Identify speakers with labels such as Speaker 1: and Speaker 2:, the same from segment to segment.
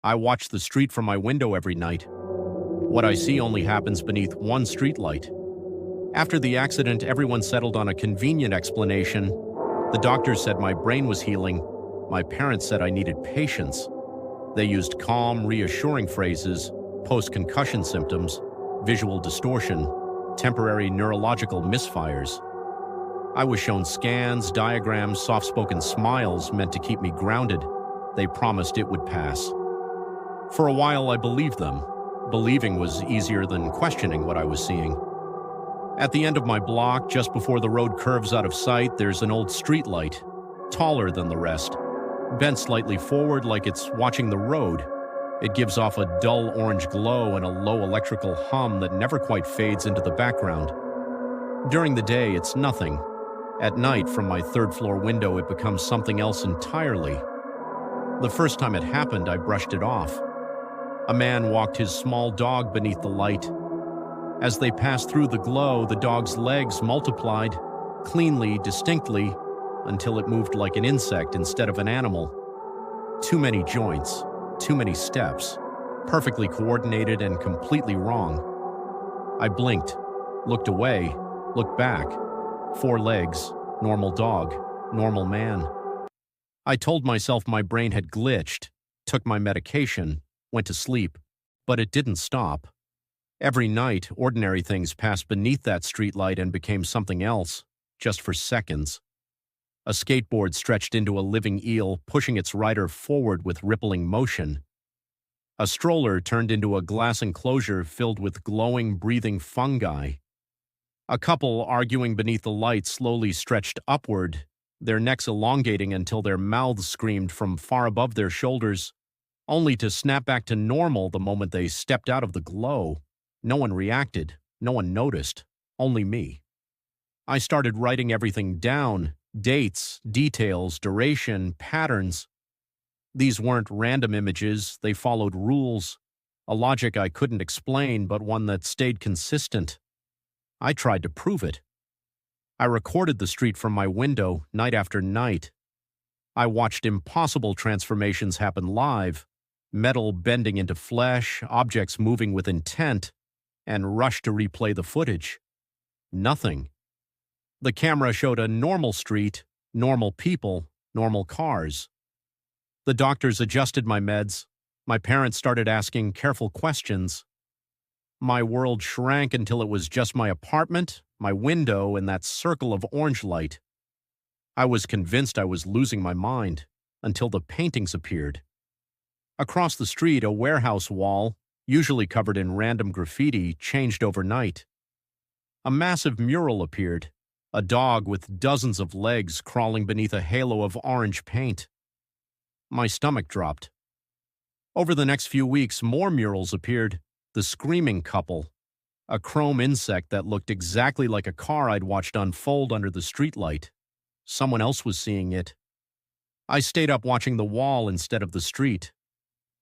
Speaker 1: I watch the street from my window every night. What I see only happens beneath one streetlight. After the accident, everyone settled on a convenient explanation. The doctors said my brain was healing. My parents said I needed patience. They used calm, reassuring phrases, post-concussion symptoms, visual distortion, temporary neurological misfires. I was shown scans, diagrams, soft-spoken smiles meant to keep me grounded. They promised it would pass. For a while, I believed them. Believing was easier than questioning what I was seeing. At the end of my block, just before the road curves out of sight, there's an old streetlight, taller than the rest, bent slightly forward like it's watching the road. It gives off a dull orange glow and a low electrical hum that never quite fades into the background. During the day, it's nothing. At night, from my third-floor window, it becomes something else entirely. The first time it happened, I brushed it off. A man walked his small dog beneath the light. As they passed through the glow, the dog's legs multiplied, cleanly, distinctly, until it moved like an insect instead of an animal. Too many joints, too many steps, perfectly coordinated and completely wrong. I blinked, looked away, looked back. 4 legs, normal dog, normal man. I told myself my brain had glitched, took my medication, went to sleep, but it didn't stop. Every night, ordinary things passed beneath that streetlight and became something else, just for seconds. A skateboard stretched into a living eel, pushing its rider forward with rippling motion. A stroller turned into a glass enclosure filled with glowing, breathing fungi. A couple arguing beneath the light slowly stretched upward, their necks elongating until their mouths screamed from far above their shoulders, only to snap back to normal the moment they stepped out of the glow. No one reacted, no one noticed, only me. I started writing everything down, dates, details, duration, patterns. These weren't random images, they followed rules, a logic I couldn't explain, but one that stayed consistent. I tried to prove it. I recorded the street from my window, night after night. I watched impossible transformations happen live, metal bending into flesh, objects moving with intent, and rushed to replay the footage. Nothing. The camera showed a normal street, normal people, normal cars. The doctors adjusted my meds. My parents started asking careful questions. My world shrank until it was just my apartment, my window, and that circle of orange light. I was convinced I was losing my mind, until the paintings appeared. Across the street, a warehouse wall, usually covered in random graffiti, changed overnight. A massive mural appeared, a dog with dozens of legs crawling beneath a halo of orange paint. My stomach dropped. Over the next few weeks, more murals appeared. The screaming couple, a chrome insect that looked exactly like a car I'd watched unfold under the streetlight. Someone else was seeing it. I stayed up watching the wall instead of the street.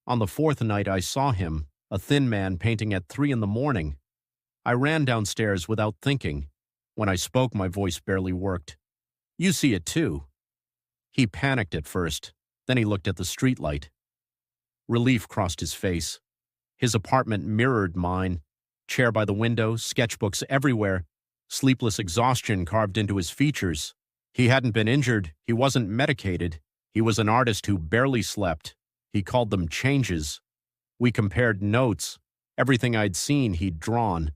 Speaker 1: On the 4th night I saw him, a thin man painting at 3 a.m. I ran downstairs without thinking. When I spoke, my voice barely worked. "You see it too." He panicked at first, then he looked at the streetlight. Relief crossed his face. His apartment mirrored mine. Chair by the window, sketchbooks everywhere, sleepless exhaustion carved into his features. He hadn't been injured, he wasn't medicated. He was an artist who barely slept. He called them changes. We compared notes. Everything I'd seen, he'd drawn.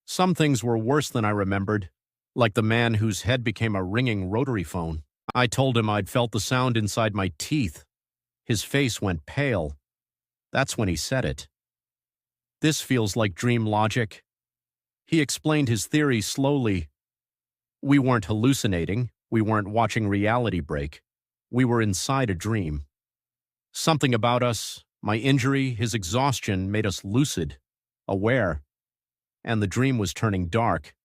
Speaker 1: Some things were worse than I remembered, like the man whose head became a ringing rotary phone. I told him I'd felt the sound inside my teeth. His face went pale. That's when he said it. "This feels like dream logic." He explained his theory slowly. We weren't hallucinating. We weren't watching reality break. We were inside a dream. Something about us, my injury, his exhaustion, made us lucid, aware. And the dream was turning dark.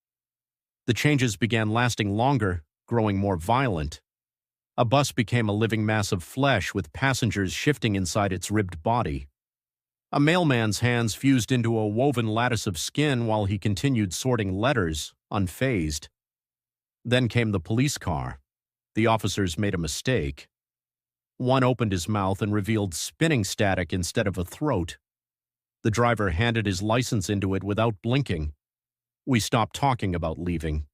Speaker 1: The changes began lasting longer, growing more violent. A bus became a living mass of flesh with passengers shifting inside its ribbed body. A mailman's hands fused into a woven lattice of skin while he continued sorting letters, unfazed. Then came the police car. The officers made a mistake. One opened his mouth and revealed spinning static instead of a throat. The driver handed his license into it without blinking. We stopped talking about leaving.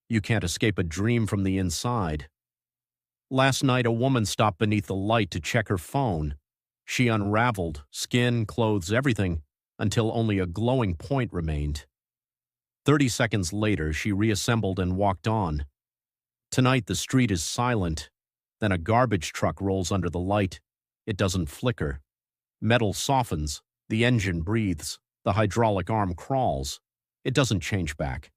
Speaker 1: You can't escape a dream from the inside. Last night, a woman stopped beneath the light to check her phone. She unraveled, skin, clothes, everything, until only a glowing point remained. 30 seconds later, she reassembled and walked on. Tonight, the street is silent. Then a garbage truck rolls under the light. It doesn't flicker. Metal softens. The engine breathes. The hydraulic arm crawls. It doesn't change back.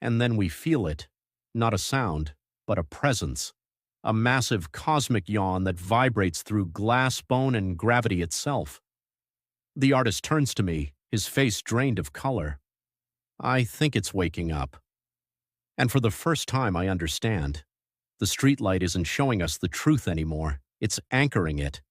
Speaker 1: And then we feel it. Not a sound, but a presence. A massive cosmic yawn that vibrates through glass, bone, and gravity itself. The artist turns to me, his face drained of color. I think it's waking up. And for the first time, I understand. The streetlight isn't showing us the truth anymore. It's anchoring it.